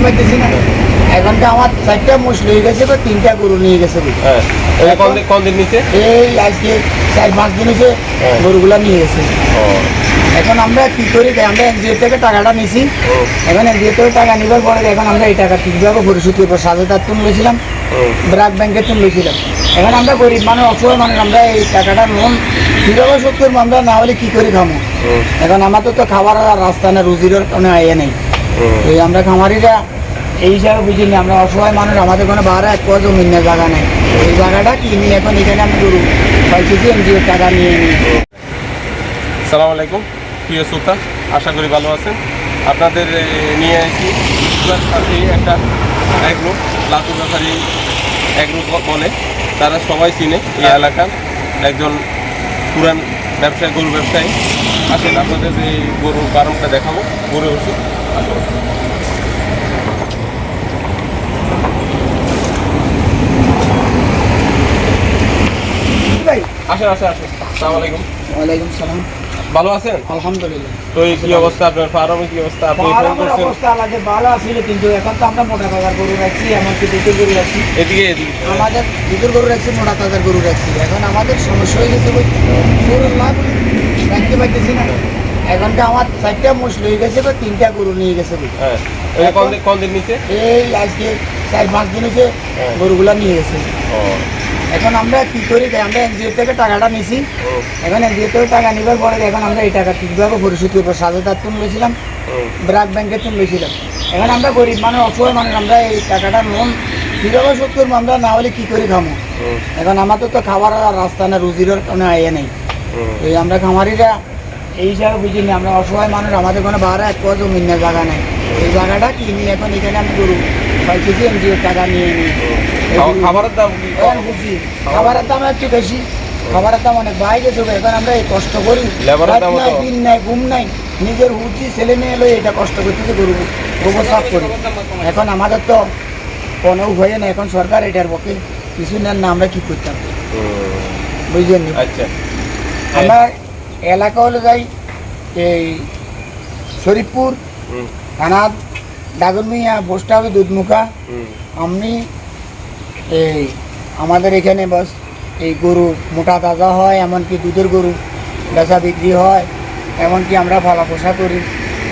পাইতেছি না। এখনটা আমার 4টা মোষ লয়ে গেছে বা 3টা গরু নিয়ে গেছে। হ্যাঁ, কোন দিন নিচে? এই আজকে 4-5 দিন হয়েছে গরুগুলা নিয়ে গেছে। এখন আমরা কি করি, আমরা এনজিও থেকে টাকাটা নিছি। এখন এনজিও থেকে টাকা নিবার পরে এখন আমরা এই টাকা ঠিকভাবে পরিশোধ করবো। সাজেদার তুন লইছিলাম, ব্র্যাক ব্যাংকের তুন লইছিলাম। এখন আমরা গরিব মানুষ, অসহায় মানুষ, আমরা এই টাকাটা লোন কীভাবে শোধ করবো? আমরা না হলে কি করে খামো? এখন আমাদের তো খাবার আর রাস্তা না, রুজির কোনো আইয়ে নেই। এই আমরা খামারিরা এই হিসাবে বুঝিনি, আমরা অসহায় মানুষ, আমাদের কোনো ভাড়া এক কোয়া জমিন না, জায়গা নেই। এই জায়গাটা কিনি এখন এখানে আমি গরু পাইতেছি এনজিওর টাকা নিয়ে নিয়ে। আসসালামু আলাইকুম প্রিয় শ্রোতা, আশা করি ভালো আছেন। আপনাদের নিয়ে আসি সাথে একটা এগ্রো, লাতুর ব্যাপারী এগ্রো বলে, তারা সবাই চিনে এই এলাকার একজন পুরান ব্যবসায়ী, গরু ব্যবসায়ী। আসেন আপনাদের এই গরুর ফার্মটা দেখাবো, গরু ওষুধ। আসেন আসেন আসেন। আসসালামু আলাইকুম। ওয়ালাইকুম সালাম। ভালো আছেন? আলহামদুলিল্লাহ। তো এই কি অবস্থা আপনার ফার্মের, কি অবস্থা? আপনি ফোন করছেন? অবস্থা আলাদা ভালো আছিল, কিন্তু এখন তো আমরা মোটা তাজার গরু রাখছি, এমনকি দুধের গরু রাখছি। এদিকে আমাদের দুধের গরু রাখছি, মোটা তাজার গরু রাখছি। এখন আমাদের সমস্যা হয়ে গেছে, ওই গরুর লাভ রাখতে পাইতেছি না। এখনটা আমার 4টা মোষ লয়ে গেছে বা 3টা গরু নিয়ে গেছে। হ্যাঁ, কোন দিন নিচে? এই আজকে 4-5 দিন হয়েছে গরুগুলা নিয়ে গেছে। এখন আমরা কি করি, আমরা এনজিও থেকে টাকাটা নিছি। এখন এনজিও থেকে টাকা নিবার পরে এখন আমরা এই টাকা ঠিকভাবে পরিশোধ করবো। সাজেদার তুন লইছিলাম, ব্র্যাক ব্যাংকের তুন লইছিলাম। এখন আমরা গরিব মানুষ, অসহায় মানুষ, আমরা এই টাকাটা লোন কীভাবে শোধ করবো? আমরা না হলে কি করে খামো? এখন আমাদের তো খাবার আর রাস্তা না, রুজির কোনো আইয়ে নেই। এই আমরা খামারিরা এই হিসাবে বুঝিনি, আমরা অসহায় মানুষ, আমাদের কোনো ভাড়া এক কোয়া জমিন না, জায়গা নেই। এই জায়গাটা কিনি এখন এখানে আমি গরু পাইতেছি এনজিওর টাকা নিয়ে নিয়ে। খাবারের দাম বুঝি খাবারের দাম একটু বেশি, খাবারের দাম অনেক বাড়ি গেছে। এখন আমরা এই কষ্ট করি, দিন নাই, ঘুম নাই, নিজের হুচি ছেলে মেয়ে লই এটা কষ্ট করতেছে, গরু গোবর সাফ করি। এখন আমাদের তো কোনো হয়ে না, এখন সরকার এটার পক্ষে কিছু নেন না, আমরা কি করতাম বুঝলেন? আচ্ছা, আমরা এলাকা হলো যাই এই শরীফপুর থানা, ডাগরমিয়া, পোস্ট অফিস, দুধমুখা। আমি এই আমাদের এখানে বাস এই গরু মোটা তাজা হয়, এমনকি দুধের গরু বেচা বিক্রি হয়, এমনকি আমরা পালা পোষা করি।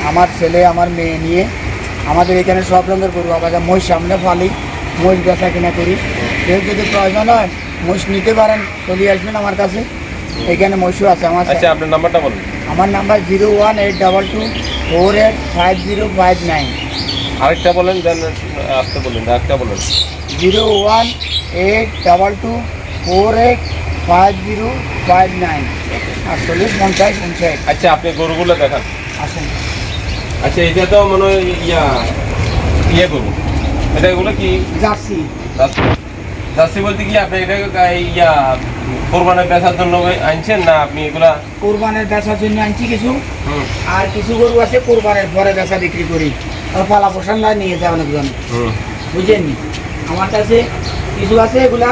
আমার ছেলে আমার মেয়ে নিয়ে আমাদের এখানে সব রঙের গরু, আবার মহিষ সামনে ফালি, মহিষ বেচা কিনা করি। কেউ যদি প্রয়োজন হয় মহিষ নিতে পারেন, চলে আসবেন আমার কাছে, এখানে মহিষও আছে আমার। আচ্ছা, আপনার নাম্বারটা বলুন। আমার নাম্বার 01822485059। আরেকটা বলেন, দেন আসতে বলেন, আরেকটা বলেন। 01822485059। 485059। আচ্ছা, আপনি গরুগুলো দেখান। আসেন। আচ্ছা, এটা তো মনে হয় ইয়ে গরু, এটা এগুলো কি? জার্সি। জার্সি বলতে কি আপনি এটা কোরবানের বেচার জন্য আনছেন, না আপনি এগুলা? কোরবানের বেচার জন্য আনছি কিছু, আর কিছু গরু আছে কোরবানের পরে বেচা বিক্রি করি, আর পালা পোষণ নিয়ে যায় অনেকজন, বুঝেন? আমার কাছে কিছু আছে, এগুলা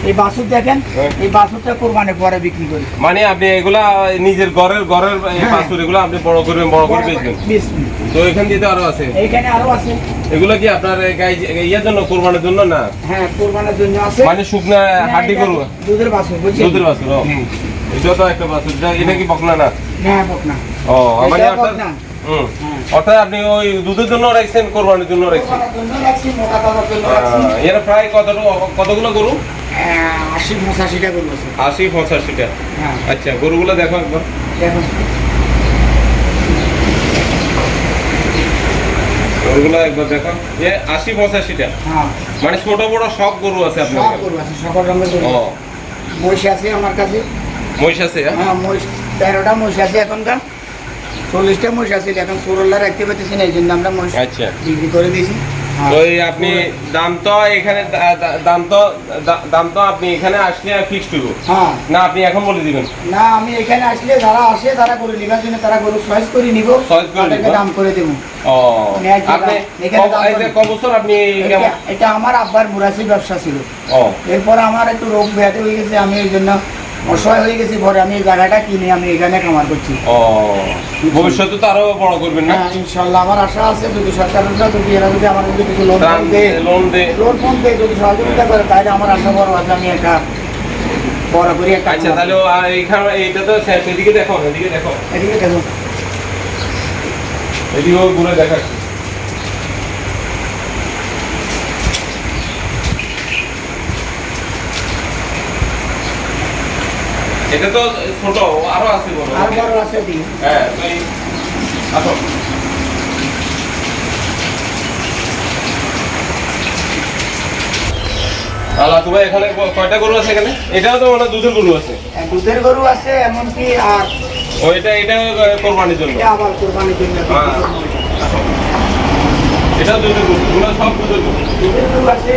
এই বাছুর দেখেন, এই বাছুরটা কোরবানের পরে বিক্রি করি। মানে আপনি এগুলা নিজের ঘরের বাছুর, এগুলো আপনি বড় করে বেচবেন? তো এখান দিয়ে তো আরো আছে, এইখানে আরো আছে। এগুলো কি আপনার ইয়ার জন্য, কোরবানের জন্য? না, হ্যাঁ কোরবানের জন্য আছে। মানে শুকনা হাড্ডি গরু, দুধের বাছুর, বুঝছেন? দুধের বাছুর। এটা তো একটা বাছুর, এটা কি বকনা? না, হ্যাঁ বকনা। ও মানে অর্থাৎ আপনি ওই দুধের জন্য রাখছেন, কোরবানির জন্য রাখছেন? এর প্রায় কতগুলো গরু? 80-85টা গরু আছে। 80-85টা। আচ্ছা, গরুগুলো দেখো একবার। দেখুন গরুগুলো একবার দেখো, 80-85টা। মানে ছোট বড় সব গরু আছে আপনার? সব গরু আছে, সকল রঙের গরু। মহিষ আছে আমার কাছে। মহিষ আছে? হ্যাঁ, মহিষ 13টা মহিষ আছে এখনকার। 40টা মহিষ আছে, এখন সুরল্লা রাখতে পারতেছি না, এই জন্য আমরা মহিষ বিক্রি করে দিয়েছি। তো আপনি দাম তো আপনি এখানে আসলে ফিক্সড হইব? হ্যাঁ। না, আপনি এখন বলে দিবেন? না, আমি এখানে আসলে যারা আসে তারা গরু নিবার জন্য, তারা গরু চয়েস করে নিব, দাম করে দেবো। এটা আমার আব্বার মুরাসি ব্যবসা ছিল। এরপর আমার একটু রোগ ব্যাধি হয়ে গেছে, আমি এই জন্য অসহায় হয়ে গেছি, পরে আমি এই জায়গাটা কিনে আমি এখানে খামার করছি। ও ভবিষ্যতে তো আরো বড় করবেন না? হ্যাঁ, ইনশাল্লাহ আমার আশা আছে, যদি সরকাররা যদি এরা যদি আমার যদি কিছু লোন দেয়, যদি সহযোগিতা করে, তাহলে আমার আশা বড় আছে, আমি একটা বড় করি একটা। আচ্ছা, তাহলে এইখানে এইটা তো এদিকে দেখো, এদিকে দেখো, এদিকে দেখো, এদিকেও ঘুরে দেখাচ্ছি। এটা তো ছোট, আরো আছে বড়। আর বড় আছে এদিকে। হ্যাঁ, তুই আসো। আল্লাহ, তুমি এখানে কয়টা গরু আছে এখানে? এটাও তো মানে দুধের গরু আছে। দুধের গরু আছে এমনকি, আর ও এটা কোরবানির জন্য। এটা আমার কোরবানির জন্য। হ্যাঁ, আসো। এটা দুধের গরু, এগুলো সব দুধের গরু। দুধের গরু আছে,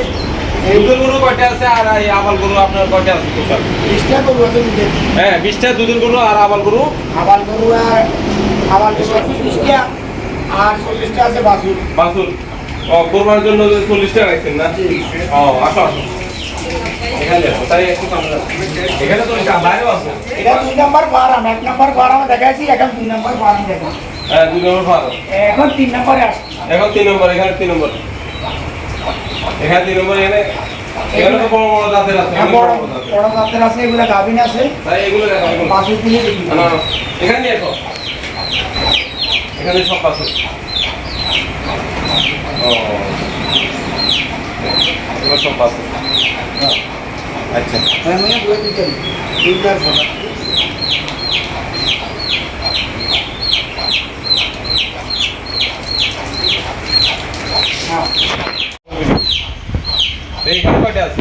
দুধের গরু কয়টা আছে আর এই আবাল গরু আপনার কয়টা আছে টোটাল? 20টা গরু আছে দুধের। হ্যাঁ, 20টা দুধের গরু আর আবাল গরু। আবাল গরু আছে 20টা, আর 40টা আছে বাছুর। বাছুর। ও, কোরবানির জন্য 40টা রাখছেন না? ও, আসো আসো। এখানে আসো, তাই একটু সামনে আসো। এখানে তো বাইরেও আছে। এটা 2 নাম্বার ফার্ম, 1 নাম্বার ফার্ম দেখাইছি, এখন 2 নাম্বার ফার্ম দেখো। হ্যাঁ, 2 নম্বর ফার্ম। এখন 3 নাম্বারে আসছে। এখন 3 নম্বর, এখানে 3 নম্বর। এখানে 3 নম্বর, এখানে তো বড় বড় জাতের আছে। হ্যাঁ, অনেক বড় বড় জাতের। বড় জাতের আছে, এগুলা গাভিন আছে, তাই এগুলো দেখো, এগুলো। বাছুর দিয়ে দেখি। না, না, না। এখানে নিয়ে এসো। এখানে সব আছে। ও, এগুলো সব আছে। আচ্ছা। হ্যাঁ, মানে দুই দিতে দুইটার ফটো। হ্যাঁ, এইখানে কয়টা আছে?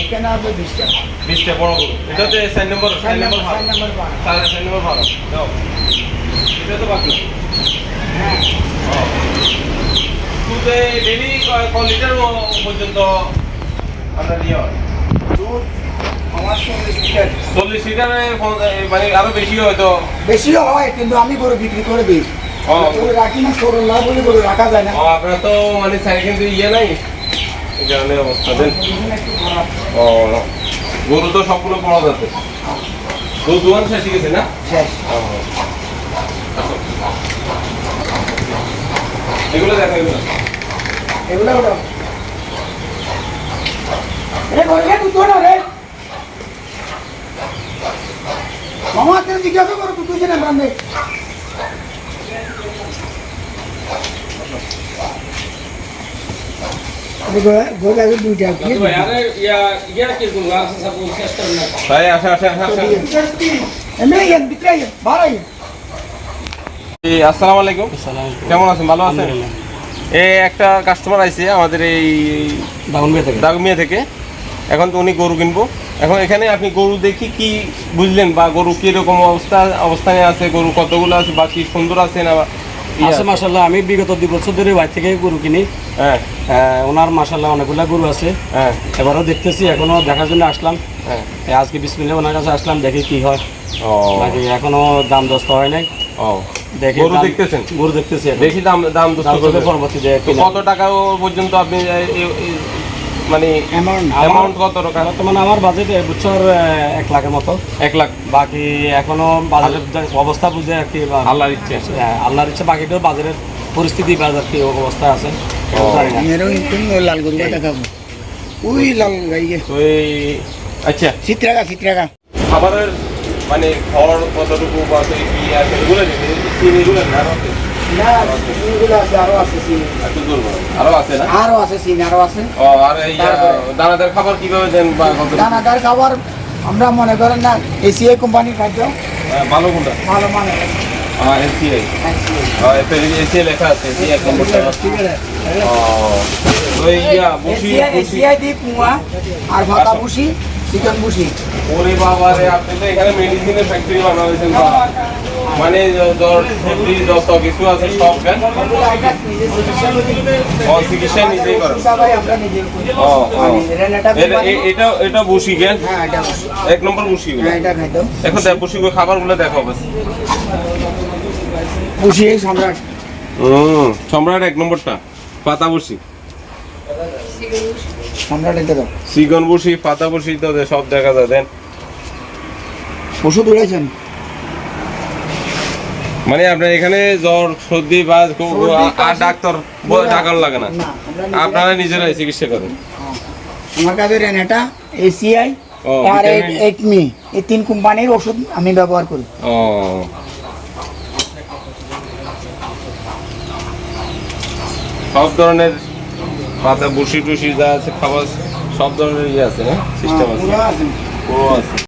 এখানে আছে 20টা। 20টা বড় গরু। এটা তো 4 নম্বর, 4 নম্বর ভালো। 4 নাম্বার ফার্ম। 4 নম্বর ভালো। দাও। এটা তো বাকি। হ্যাঁ, ও। দুধে ডেইলি কয় লিটার পর্যন্ত আমরা নিয়ে হয়? দুধ আমার 40 লিটার। 40 লিটারে মানে আরো বেশি হয়তো। বেশিও হয়, কিন্তু আমি গরু বিক্রি করে দিই। ও। গরু রাখি না, গরু না বলে গরু রাখা যায় না। ও, আপনার তো মানে সাইড কিন্তু ইয়ে নাই, এই কারণে অবস্থা দেন। দুদিন একটু খারাপ। ও, গরু তো সবগুলো বড় যাচ্ছে। গরু দোয়ান শেষ গেছে না? শেষ। ও, আসো। এগুলো দেখো, এগুলো। এগুলো হলো ঘরে দুধ না রে মামা, তুমি জিজ্ঞাসা করো দুধ হয়েছে না বান্ধে। ঘরে আগে 2টা ভাই, আসা আসা আসা আসা। এমনি ভিতরে ভালো। আসসালামু আলাইকুম। কেমন আছেন? ভালো আছেন? এই একটা কাস্টমার আইছে আমাদের এই দাগমিয়া থেকে। এখন তো উনি গরু কিনবো। এখন এখানে আপনি গরু দেখি কি বুঝলেন, বা গরু কিরকম অবস্থানে আছে, গরু কতগুলো আছে, বা কি সুন্দর আছে না আছে? মাশাআল্লাহ, আমি বিগত 2 বছর ধরে বাইরে থেকে গরু কিনি। হ্যাঁ, ওনার মাশাআল্লাহ অনেকগুলা গরু আছে। হ্যাঁ, এবারও দেখতেছি, এখনো দেখার জন্য আসলাম। হ্যাঁ। আজকে বিসমিল্লাহ ওনার কাছে আসলাম, দেখি কি হয়। ও, বাকি এখনো দাম দস্ত হয় নাই। ও, দেখি গরু দাম- দেখতেছেন? গরু দেখতেছি এখন। দেখি দাম দস্ত দাম করবে। দস্ত পরবর্তীতে তো কত টাকা পর্যন্ত আপনি মানে অ্যামাউন্ট কত টাকা? বর্তমানে আমার বাজেট এবছর 1 লাখের মতো। 1 লাখ। বাকি এখনো বাজারের অবস্থা বুঝে আর কি, আল্লাহর ইচ্ছে। আল্লাহর ইচ্ছা। বাকিটা বাজারের পরিস্থিতি, বাজার কি অবস্থা আছে জানি না। মেরো তুমি লাল গরু দেখাবো, ওই লাল গাই গে তো এই আচ্ছা, চিত্রাগা খাবারের মানে খড় কতটুকু বা কি আছে এগুলো চিনিগুলো না আছে? না, এগুলো আছে, আরো আছে চিনি, একটু দূর করো। আরো আছে না? আরো আছে চিনি, আরো আছে। ও, আর এই তারপরে? দানাদার খাবার কিভাবে দেন বা কত? দানাদার খাবার আমরা মনে করেন না, এসিআই কোম্পানির খাদ্য ভালো কোনটা? ভালো মানে। এসিআই। এসিআই লেখা আছে, এসিআই 1 নম্বরটা। ও, তো এই বুশি এসিআই দিয়ে কুয়া আর ভাতা বুসি, চিকেন বুসি। ওরে বাবা রে, আপনি তো এখানে মেডিসিনের ফ্যাক্টরি বানাবেন বা মানে জ্বর সর্দি যত কিছু আছে সব কেন? ও, চিকিৎসা নিজেই করেন? আমরা নিজে করি। ও, ও। রেনাটা এটা বুশি কেন? হ্যাঁ, এটা বুসি। 1 নম্বর বুশি। হ্যাঁ, এটা খাইতো এখন দেখ বুশি খাবারগুলো দেখো বাস। বুসি সম্রাট। সম্রাট 1 নম্বরটা পাতা বসি, সম্রাট এটা দাও। চিকন বসি, পাতা বসি তো সব দেখা যায় দেন। ওষুধ উড়েছেন? মানে আপনার এখানে জ্বর সর্দি বা সর্দি, আর কাশি, ডাক্তার ডাকার লাগে না, না, আমরা আপনারা নিজেরাই চিকিৎসা করেন। আমার কাছে রেনেটা, এসিআই ও, আর ভিটামিন। একমি, এই 3 কোম্পানির ওষুধ আমি ব্যবহার করি। ও সব ধরনের পাতা বসি টুসি যা আছে খাবার সব ধরনের ইয়ে আছে না, সিস্টেম আছে, পুরো আছে। ও আছে।